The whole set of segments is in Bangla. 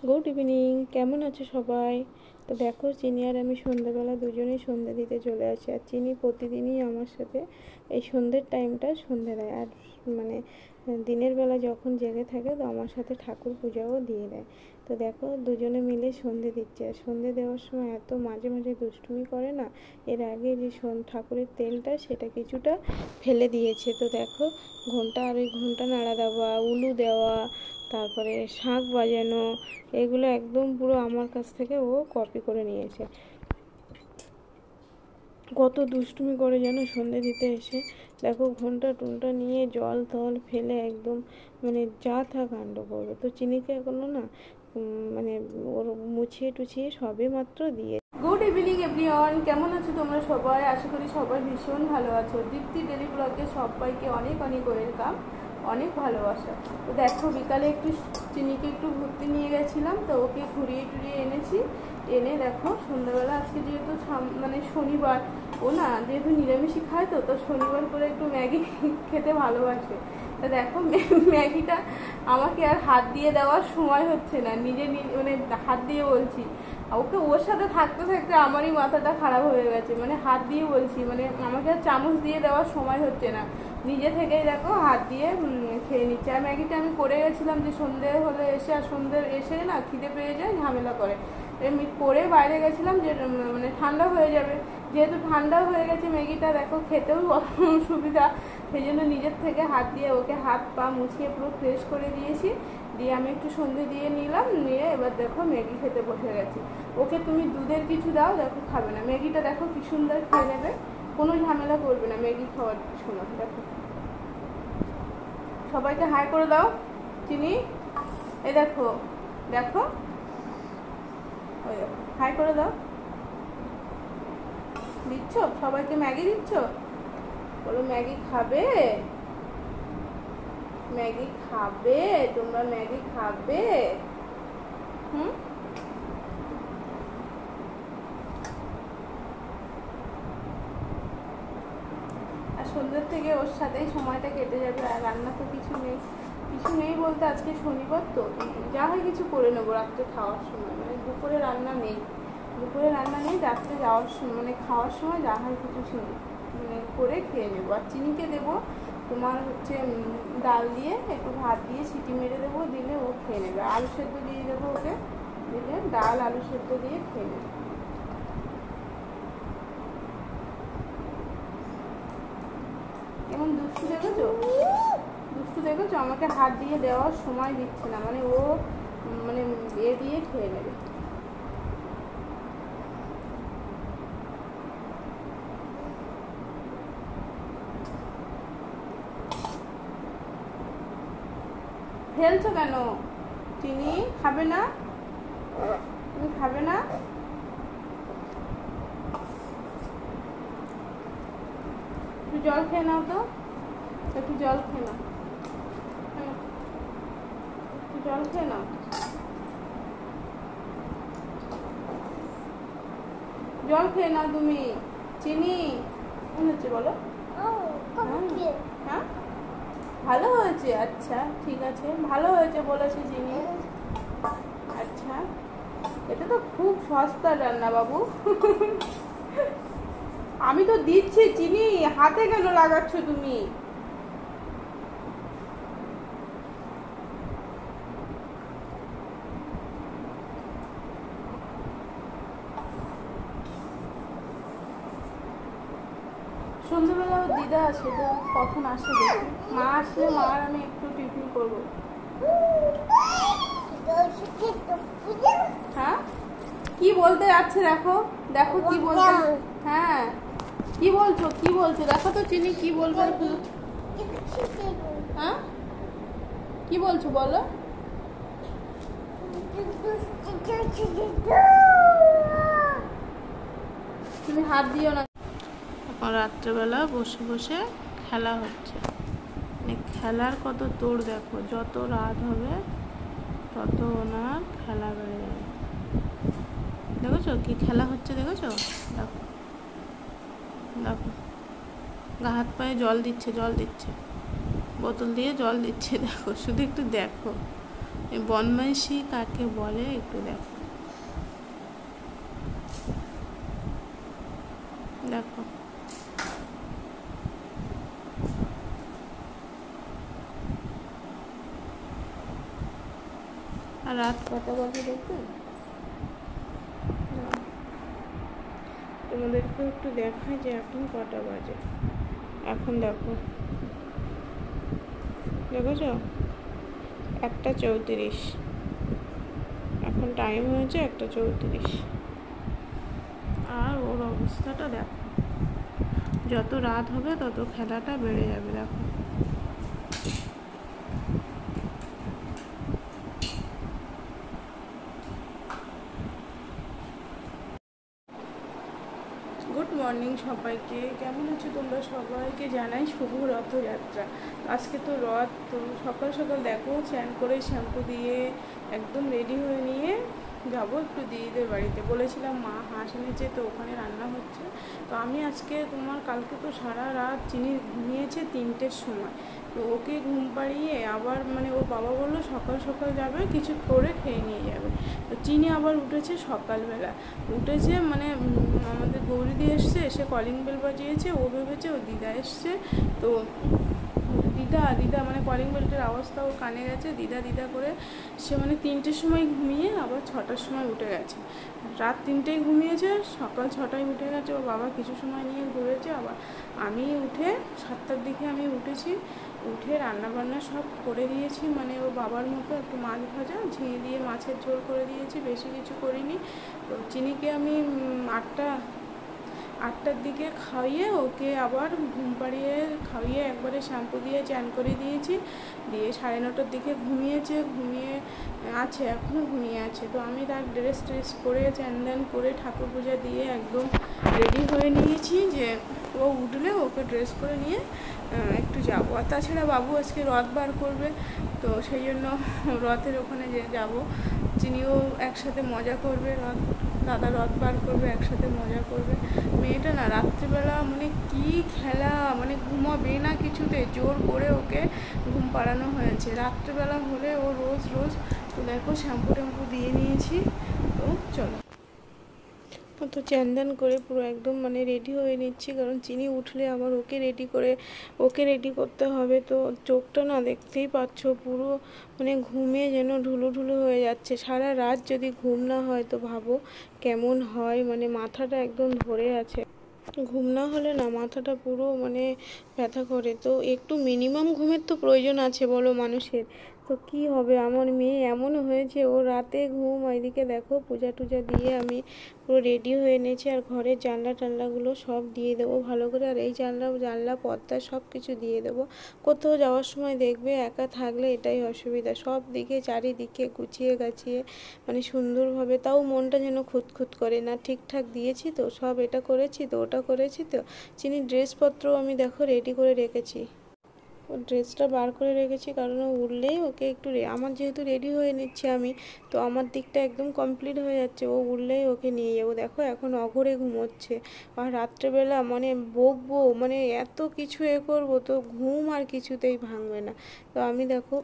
গুড ইভিনিং, কেমন আছো সবাই? তো দেখো, চিনি আর আমি সন্ধ্যাবেলা দুজনেই সন্ধ্যা দিতে চলে আসি। আর চিনি প্রতিদিনই আমার সাথে এই সন্ধ্যের টাইমটা সন্ধ্যা দেয়। আর মানে দিনের বেলা যখন জেগে থাকে তো আমার সাথে ঠাকুর পূজাও দিয়ে দেয়। তো দেখো, দুজনে মিলে সন্ধে দিচ্ছে। আর সন্ধে দেওয়ার সময় এত মাঝে মাঝে দুষ্টুমি করে না। এর আগে যে ঠাকুরের তেলটা সেটা কিছুটা ফেলে দিয়েছে। তো দেখো, ঘন্টা আর ওই ঘন্টা নাড়া দেওয়া, উলু দেওয়া, তারপরে শাঁখ বাজানো, এগুলো একদম পুরো আমার কাছ থেকে ও কপি করে নিয়েছে। কত দুষ্টুমি করে যেন সন্ধে দিতে এসে। দেখো, ঘন্টা টুনটা নিয়ে জল টল ফেলে একদম মানে যা থা কাণ্ড করবে। তো চিনিকে এখনো না মানে ওর মুছিয়ে টুছিয়ে সবে মাত্র দিয়ে। গুড ইভিনিং এভরিওয়ান, কেমন আছো তোমরা সবাই? আশা করি সবাই ভীষণ ভালো আছো। দীপ্তি ডেলি ব্লগে সবাইকে অনেক অনেক ওয়েলকাম, অনেক ভালোবাসা। তো দেখো, বিকালে একটু চিনিকে একটু ঘুরতে নিয়ে গেছিলাম, তো ওকে ঘুরিয়ে টুরিয়ে এনেছি। এনে দেখো, সন্ধ্যাবেলা আজকে যেহেতু মানে শনিবার, ও না যেহেতু নিরামিষই খায়, তো শনিবার করে একটু ম্যাগি খেতে ভালোবাসে। তা দেখো, ম্যাগিটা আমাকে আর হাত দিয়ে দেওয়ার সময় হচ্ছে না, নিজে মানে হাত দিয়ে বলছি। ওকে ওর সাথে থাকতে থাকতে আমারই মাথাটা খারাপ হয়ে গেছে। মানে হাত দিয়ে বলছি, মানে আমাকে আর চামচ দিয়ে দেওয়ার সময় হচ্ছে না, নিজে থেকেই দেখো হাত দিয়ে খেয়ে নিচ্ছে। আর ম্যাগিটা আমি করে গেছিলাম যে সন্ধে হলে এসে, আর সন্ধ্যের এসে না খিদে পেয়ে যায়, ঝামেলা করে। এমনি করে বাইরে গেছিলাম যে মানে ঠান্ডা হয়ে যাবে, যেহেতু ঠান্ডা হয়ে গেছে ম্যাগিটা, দেখো খেতেও সুবিধা, সেই জন্য নিজের থেকে হাত দিয়ে ওকে হাত পা মুছিয়ে পুরো ফ্রেশ করে দিয়েছি। দিয়ে আমি একটু সন্ধে দিয়ে নিলাম, নিয়ে এবার দেখো ম্যাগি খেতে বসে গেছি। ওকে তুমি দুধের কিছু দাও, দেখো খাবে না। ম্যাগিটা দেখো কি সুন্দর খেয়ে নেবে, কোনো ঝামেলা করবে না ম্যাগি খাওয়ার সময়। দেখো, সবাইকে হাই করে দাও চিনি। এই দেখো, দেখো, ওই দেখো, হাই করে দাও। দিচ্ছ সবাইকে ম্যাগি দিচ্ছ? বলো ম্যাগি খাবে, ম্যাগি খাবে, তোমরা ম্যাগি খাবে? আর সন্ধ্যের থেকে ওর সাথেই সময়টা কেটে যাবে। আর রান্না তো কিছু নেই, কিছু নেই বলতে আজকে শনিবার, তো যা হয় কিছু করে নেবো রাত্রে খাওয়ার সময়। মানে দুপুরে রান্না নেই, দুপুরে রান্না নেই, রাত্রে যাওয়ার সময় মানে খাওয়ার সময় যা হয় কিছু মানে করে খেয়ে নেবো। আর চিনিকে দেবো তোমার হচ্ছে ডাল দিয়ে, একটু ভাত দিয়ে সিটি মেরে দেবো, দিলে ও খেয়ে নেবে। আলু সেদ্ধ দিয়ে দেবো ওকে, দিলে ডাল আলু সেদ্ধ দিয়ে খেয়ে নেবে। কেমন দুষ্টু দেখেছো, দুষ্টু দেখেছো, আমাকে হাত দিয়ে দেওয়ার সময় দিচ্ছে না, মানে ও মানে এ দিয়ে খেয়ে নেবে। ফেলছো কেন? চিনি খাবে না? তুমি খাবে না? একটু জল খেয়ে নাও তো, একটু জল খেয়ে নাও, একটু জল খেয়ে নাও। জল খেয়ে নাও তুমি। চিনি কেমন হচ্ছে বলো? হ্যাঁ, ভালো হয়েছে, আচ্ছা ঠিক আছে, ভালো হয়েছে বলেছে চিনি। আচ্ছা, এটা তো খুব সস্তা রান্না বাবু। আমি তো দিচ্ছি চিনি, হাতে কেন লাগাচ্ছ তুমি? সন্ধ্যাবেলা দিদা আসে, তো কখন আসে দেখি। মা আসলে মা আর আমি একটু টিফিন করবো। হ্যাঁ, কি বলতে যাচ্ছে দেখো, দেখো কি বলতে। হ্যাঁ, কি বলছো, কি বলছো দেখো তো চিনি, কি বলবে? হ্যাঁ, কি বলছো বলো? তুমি হাত দিও না। এখন রাত্রেবেলা বসে বসে খেলা হচ্ছে, মানে খেলার কত তোড় দেখো, যত রাত হবে তত ওনার খেলা বেড়ে যাবে। দেখেছো কি খেলা হচ্ছে, দেখেছো? দেখো, দেখো, গা হাত পায়ে জল দিচ্ছে, জল দিচ্ছে, বোতল দিয়ে জল দিচ্ছে। দেখো, শুধু একটু দেখো, বদমাইশি কাকে বলে একটু দেখো, দেখো আর রাত কটা বাজে দেখবে, তোমাদেরকেও একটু দেখায় যে এখন কটা বাজে। এখন দেখো, দেখেছ 1:34, এখন টাইম হয়েছে 1:34। আর ওর অবস্থাটা দেখো, যত রাত হবে তত খেলাটা বেড়ে যাবে। দেখো গুড মর্নিং সবাইকে, কেমন আছো তোমরা? সবাইকে জানাই শুভ রথযাত্রা। আজকে তো রথ, তো সকাল সকাল দেখো স্নান করে শ্যাম্পু দিয়ে একদম রেডি হয়ে নিয়ে যাবো একটু দিদিদের বাড়িতে। বলেছিলাম মা হাঁস এনেছে, তো ওখানে রান্না হচ্ছে। তো আমি আজকে কালকে তো সারা রাত চিনি ঘুমিয়েছে 3টের সময়, তো ওকে ঘুম পাড়িয়ে আবার ওর বাবা বললো সকাল সকাল যাবে, কিছু করে খেয়ে নিয়ে যাবে। তো চিনি আবার উঠেছে সকালবেলা, উঠেছে আমাদের গৌরীদি এসছে, এসে কলিং বেল বাজিয়েছে, ও ভেবেছে ও দিদা এসছে। তো দিদা কলিং বেলটার আওয়াজটা ওর কানে গেছে, দিদা করে সে 3টের সময় ঘুমিয়ে আবার 6টার সময় উঠে গেছে। রাত 3টেয় ঘুমিয়েছে, সকাল 6টায় উঠে গেছে। ওর বাবা কিছু সময় নিয়ে ঘুরেছে, আবার আমি উঠে 7টার দিকে আমি উঠেছি, উঠে রান্নাবান্না সব করে দিয়েছি। ওর বাবার মতো একটু মাছ ভাজা ঝিঙে দিয়ে মাছের ঝোল করে দিয়েছি, বেশি কিছু করিনি। তো চিনিকে আমি 8টার দিকে খাইয়ে ওকে আবার ঘুম পাড়িয়ে খাইয়ে একবারে শ্যাম্পু দিয়ে চান করে দিয়েছি, দিয়ে 9:30টার দিকে ঘুমিয়ে আছে, এখনও ঘুমিয়ে আছে। তো আমি তার ড্রেস করে চান করে ঠাকুর পূজা দিয়ে একদম রেডি হয়ে নিয়েছি যে ও উঠলে ওকে ড্রেস করে নিয়ে একটু যাবো। আর তাছাড়া বাবু আজকে রথ বার করবে, তো সেই জন্য রথের ওখানে যাবো। চিনিও একসাথে মজা করবে, দাদা রথ বার করবে, একসাথে মজা করবে। মেয়েটা না রাত্রিবেলা কি খেলা, ঘুমাবে না কিছুতে, জোর করে ওকে ঘুম পাড়ানো হয়েছে। রাত্রিবেলা হলে ও রোজ। তো দেখো শ্যাম্পু ট্যাম্পু দিয়ে নিয়েছি, তো চলো। তো চান করে পুরো একদম রেডি হয়ে নিচ্ছি, কারণ চিনি উঠলে আবার ওকে রেডি করতে হবে। তো চোখটা না দেখতেই পাচ্ছ পুরো ঘুমে যেন ঢুলু হয়ে যাচ্ছে। সারা রাত যদি ঘুম না হয় তো ভাবো কেমন হয়, মাথাটা একদম ধরে আছে। ঘুম না হলে না মাথাটা পুরো ব্যথা করে। তো একটু মিনিমাম ঘুমের তো প্রয়োজন আছে বলো মানুষের। তো কি হবে, আমার মেয়ে এমনও হয়েছে ও রাতে ঘুম। এদিকে দেখো পূজা টুজা দিয়ে আমি পুরো রেডি হয়ে নিয়েছি, আর ঘরের জানলাগুলো সব দিয়ে দেবো ভালো করে। আর এই জানলা পর্দা সব কিছু দিয়ে দেবো। কোথাও যাওয়ার সময় দেখবে একা থাকলে এটাই অসুবিধা, সব দিকে চারিদিকে গুছিয়ে গাছিয়ে সুন্দরভাবে, তাও মনটা যেন খুঁতখুত করে না। ঠিকঠাক দিয়েছি তো, সব এটা করেছি তো, ওটা করেছি তো। চিনির ড্রেসপত্র আমি দেখো রেডি করে রেখেছি, ও ড্রেসটা বার করে রেখেছি, কারণ ও উঠলেই ওকে একটু আমার যেহেতু রেডি হয়ে নিচ্ছি আমি, তো আমার দিকটা একদম কমপ্লিট হয়ে যাচ্ছে। ও উঠলেই ওকে নিয়ে যাবো। দেখো এখন অঘরে ঘুমোচ্ছে, আর রাত্রেবেলা বকবো এত কিছু করবো, তো ঘুম আর কিছুতেই ভাঙবে না। তো আমি দেখো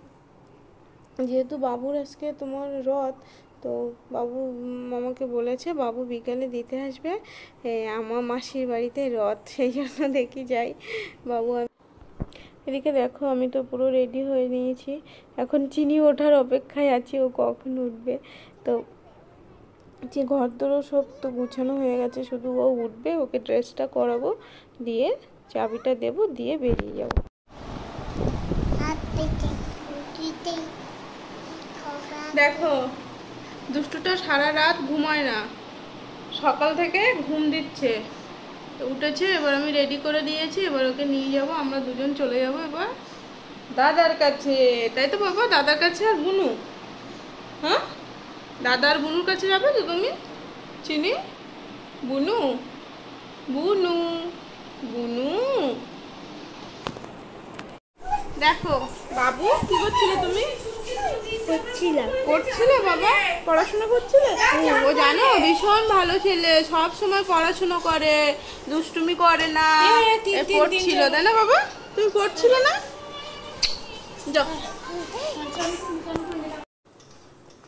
যেহেতু বাবুর আজকে তোমার রথ, তো বাবু আমাকে বলেছে বাবু বিকালে দিতে আসবে আমার মাসির বাড়িতে রথ, সেই জন্য দেখি যাই। বাবু এদিকে দেখো আমি তো পুরো রেডি হয়ে নিয়েছি, এখন চিনি ওঠার অপেক্ষায় আছি, ও কখন উঠবে। তো যে ঘর দোরও সব তো গুছানো হয়ে গেছে, শুধু ও উঠবে, ওকে ড্রেসটা করাবো, দিয়ে চাবিটা দেবো, দিয়ে বেরিয়ে যাবো। দেখো দুষ্টুটা সারা রাত ঘুমায় না, সকাল থেকে ঘুম দিচ্ছে। তো উঠেছে, এবার আমি রেডি করে দিয়েছি, এবার ওকে নিয়ে যাব, আমরা দুজন চলে যাব এবার দাদার কাছে, তাই তো বাবা? দাদার কাছে আর বুনু, হ্যাঁ দাদা আর বুনুর কাছে যাবে তো তুমি? চিনি বুনু বুনু বুনু দেখো বাবু কি করছিলে তুমি? করছিলে বাবা, পড়াশোনা করছিলে? ও জানো ভীষণ ভালো ছেলে, সব সময় পড়াশোনা করে, দুষ্টুমি করে না। পড়ছিল তাই না বাবা? তুমি পড়ছিলে না? যাও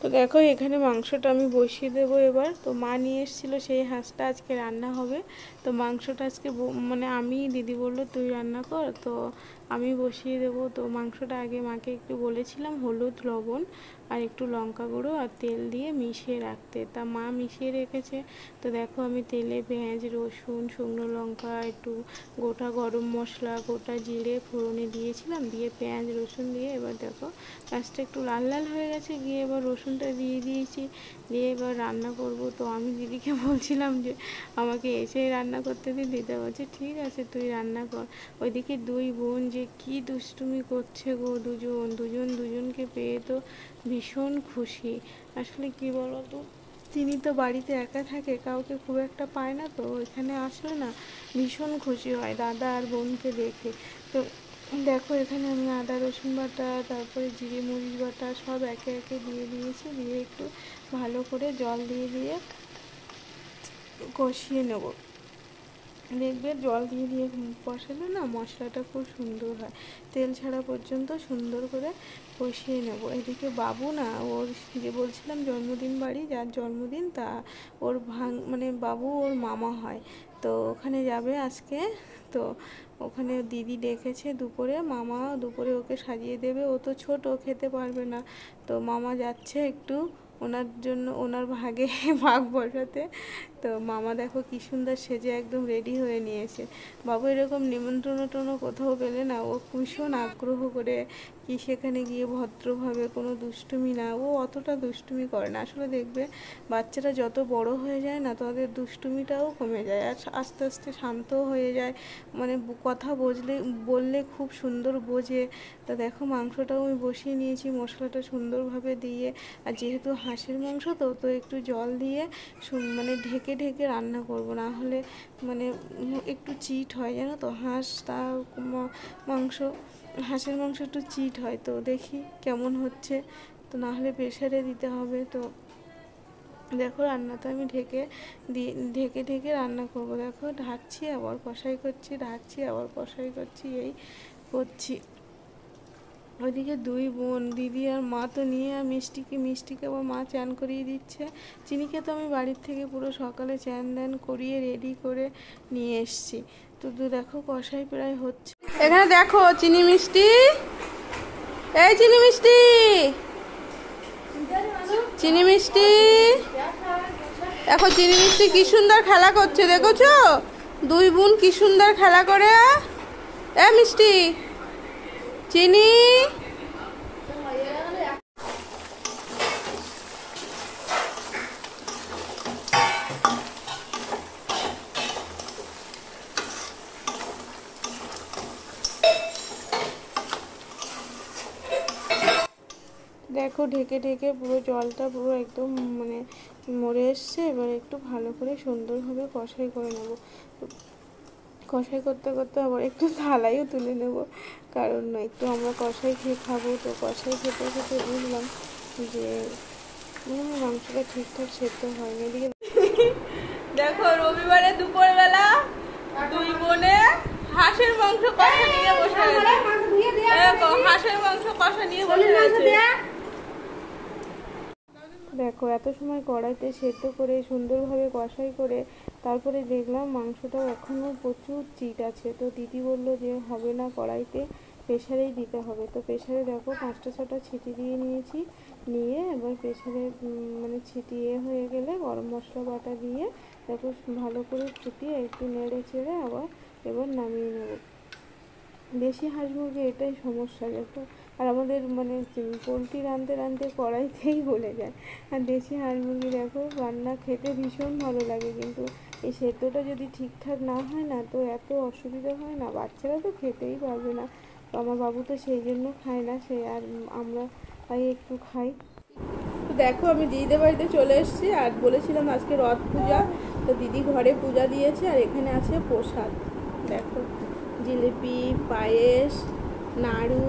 তো দেখো এখানে মাংসটা আমি বসিয়ে দেবো এবার। তো মা নিয়ে এসেছিলো সেই হাঁসটা, আজকে রান্না হবে। তো মাংসটা আজকে মানে আমি, দিদি বললো তুই রান্না কর, তো আমি বসিয়ে দেবো। তো মাংসটা আগে মাকে একটু বলেছিলাম হলুদ, লবণ আর একটু লঙ্কা গুঁড়ো আর তেল দিয়ে মিশিয়ে রাখতে, তা মা মিশিয়ে রেখেছে। তো দেখো আমি তেলে পেঁয়াজ, রসুন, শুকনো লঙ্কা, একটু গোটা গরম মশলা, গোটা জিরে ফোড়নে দিয়েছিলাম, দিয়ে পেঁয়াজ রসুন দিয়ে এবার দেখো মাছটা একটু লাল লাল হয়ে গেছে, গিয়ে এবার রসুনটা দিয়ে দিয়েছি, দিয়ে এবার রান্না করব। তো আমি দিদিকে বলছিলাম যে আমাকে এসেই রান্না করতে দিই, দিদা বলছে ঠিক আছে তুই রান্না কর। ওইদিকে দুই বোন যে কি দুষ্টুমি করছে গো, দুজনকে পেয়ে তো ভীষণ খুশি। আসলে কি বলো তো, তিনি তো বাড়িতে একা থাকে, কাউকে খুব একটা পায় না, তো এখানে আসলে না ভীষণ খুশি হয় দাদা আর বোনকে দেখে। তো দেখো এখানে আমি আদা রসুন বাটা, তারপরে জিরে মরিচ বাটা সব একে একে দিয়ে দিয়েছি, দিয়ে একটু ভালো করে জল দিয়ে দিয়ে কষিয়ে নেব। দেখবে জল দিয়ে দিয়ে কষালে না মশলাটা খুব সুন্দর হয়, তেল ছাড়া পর্যন্ত সুন্দর করে কষিয়ে নেব। এদিকে বাবু না, ওর যে বলছিলাম জন্মদিন বাড়ি, যার জন্মদিন তা ওর মানে বাবু ওর মামা হয়, তো ওখানে যাবে আজকে। তো ওখানে দিদি ডেকেছে দুপুরে, মামা দুপুরে ওকে সাজিয়ে দেবে, ও তো ছোট খেতে পারবে না, তো মামা যাচ্ছে একটু ওনার জন্য ওনার ভাগে ভাগ বসাতে। তো মামা দেখো কি সুন্দর সেজে একদম রেডি হয়ে নিয়েছে। বাবু এরকম নিমন্ত্রণ কোথাও পেলে না ও ভীষণ আগ্রহ করে কি সেখানে গিয়ে ভদ্রভাবে, কোনো দুষ্টুমি না, ও অতটা দুষ্টুমি করে না। আসলে দেখবে বাচ্চারা যত বড় হয়ে যায় না তাদের দুষ্টুমিটাও কমে যায় আর আস্তে আস্তে শান্তও হয়ে যায়, মানে কথা বললে খুব সুন্দর বোঝে। তা দেখো মাংসটাও আমি বসিয়ে নিয়েছি মশলাটা সুন্দরভাবে দিয়ে, আর যেহেতু হাঁসের মাংস তো তো একটু জল দিয়ে মানে ঢেকে ঢেকে রান্না করব, না হলে মানে একটু চিট হয় জানো তো, মাংস হাঁসের মাংস একটু চিট হয়। তো দেখি কেমন হচ্ছে, তো না হলে প্রেশারে দিতে হবে। তো দেখো রান্নাটা আমি ঢেকে ঢেকে রান্না করব। দেখো ঢাকছি আবার কষাই করছি, ঢাকছি আবার কষাই করছি, এই করছি। ওইদিকে দুই বোন, দিদি আর মা তো নিয়ে আর মিষ্টিকে আবার মা চান করিয়ে দিচ্ছে। চিনিকে তো আমি বাড়ির থেকে পুরো সকালে চান দান করিয়ে রেডি করে নিয়ে এসছি। তো দেখো কষাই প্রায় হচ্ছে। এখানে দেখো চিনি মিষ্টি, এই চিনি মিষ্টি, চিনি মিষ্টি দেখো, চিনি মিষ্টি কি সুন্দর খেলা করছে দেখেছো, দুই বোন কি সুন্দর খেলা করে। এ মিষ্টি, চিনি, দেখো ঢেকে ঢেকে পুরো জলটা পুরো একদম মানে মরে এসছে। এবার একটু ভালো করে সুন্দরভাবে কষাই করে নেব। কষাই করতে করতে আবার একটু থালাইও তুলে নেব, কারণ একটু আমরা কষাই খেয়ে খাবো। তো কষাই খেতে খেতে বুঝলাম যে মাংসটা ঠিকঠাক সেদ্ধ হয়নি। এদিকে দেখো রবিবারে দুপুরবেলা দুই বোনে হাঁসের মাংস কষা নিয়ে বসে আছে, হাঁসের মাংস কষা নিয়ে বসে আছে। দেখো এত সময় কড়াইতে সেদ্ধ করে সুন্দরভাবে কষাই করে তারপরে দেখলাম মাংসটাও এখনও প্রচুর চিট আছে। তো দিদি বললো যে হবে না, কড়াইতে প্রেশারেই দিতে হবে। তো প্রেশারে দেখো 5টা 6টা সিটি দিয়ে নিয়েছি, নিয়ে এবার প্রেশারে মানে ছিটিয়ে হয়ে গেলে গরম মশলা বাটা দিয়ে দেখো ভালো করে ফুটিয়ে একটু নেড়ে চেড়ে আবার এবার নামিয়ে নেব। দেশি হাঁস মুরগি এটাই সমস্যা দেখো, আর আমাদের মানে পোলট্রি রাঁধতে রাঁধতে কড়াইতেই গলে যায়, আর দেশি হাঁস মুরগি দেখো রান্না খেতে ভীষণ ভালো লাগে, কিন্তু এই সেদ্ধটা যদি ঠিকঠাক না হয় না তো এত অসুবিধা হয় না, বাচ্চারা তো খেতেই পারবে না। তো আমার বাবু তো সেই জন্য খায় না, সে আর আমরা তাই একটু খাই। তো দেখো আমি দিদিদের বাড়িতে চলে এসেছি, আর বলেছিলাম আজকে রথ পূজা, তো দিদি ঘরে পূজা দিয়েছে, আর এখানে আছে প্রসাদ। দেখো জিলিপি, পায়েস, নাড়ু,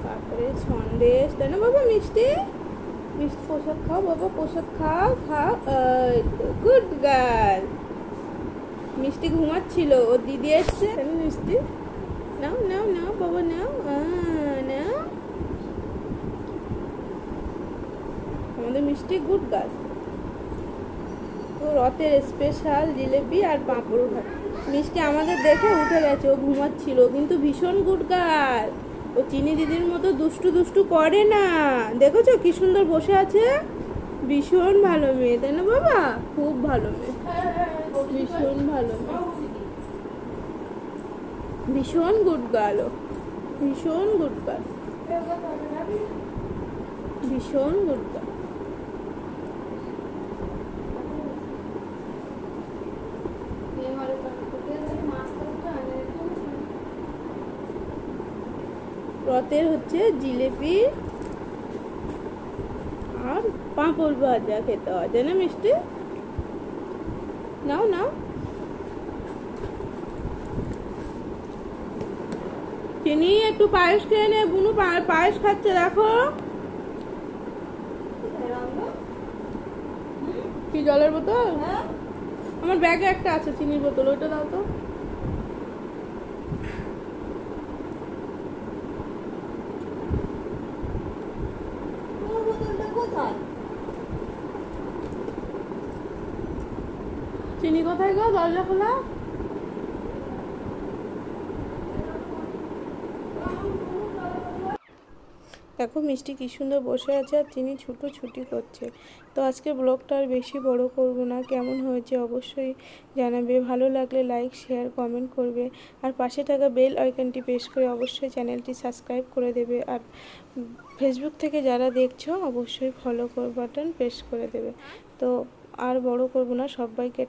তারপরে সন্দেশ, তাই না বাবা? মিষ্টি মিষ্টি প্রসাদ খাও বাবা, প্রসাদ খাও খাও, গুড গার্ল। মিষ্টি ঘুমাচ্ছিল, ও দিদি এসছে, মিষ্টি নাও নাও নাও বাবা নাও, নাও। আমাদের মিষ্টি গুড গার্ল। তো রথের স্পেশাল জিলেপি আর পাঁপড় ভাত। মিষ্টি আমাদের দেখে উঠে গেছে, ও ঘুমাচ্ছিল, কিন্তু ভীষণ গুড গার্ল। ও চিনি দিদির মতো দুষ্টু দুষ্টু করে না, দেখেছো কি সুন্দর বসে আছে। ভীষণ ভালো মেয়ে, তাই না বাবা? খুব ভালো মেয়ে, ভীষণ ভালো মেয়ে, ভীষণ গুড গার্ল, ভীষণ গুড গার্ল, ভীষণ গুড গার্ল। রথের হচ্ছে জিলেপি আর পাঁপড় ভাজা খেতে হয়, তাই না মিষ্টি? নাও নাও, চিনি একটু পায়েস খেয়ে নে। বুনু পায়েস খাচ্ছে, দেখো। কি জলের বোতল? আমার ব্যাগে একটা আছে চিনির বোতল, ওইটা দাও তো। চিনি কোথায় গো? দরজা খোলা। দেখো মিষ্টি কি সুন্দর বসে আছে আর চিনি ছুটি করছে। তো আজকে ব্লগটা আর বেশি বড় করব না। কেমন হয়েছে অবশ্যই জানাবে, ভালো লাগলে লাইক শেয়ার কমেন্ট করবে, আর পাশে থাকা বেল আইকনটি প্রেস করে অবশ্যই চ্যানেলটি সাবস্ক্রাইব করে দেবে। আর ফেসবুক থেকে যারা দেখছো অবশ্যই ফলো বাটন প্রেস করে দেবে। তো আর বড় করব না, সবাইকে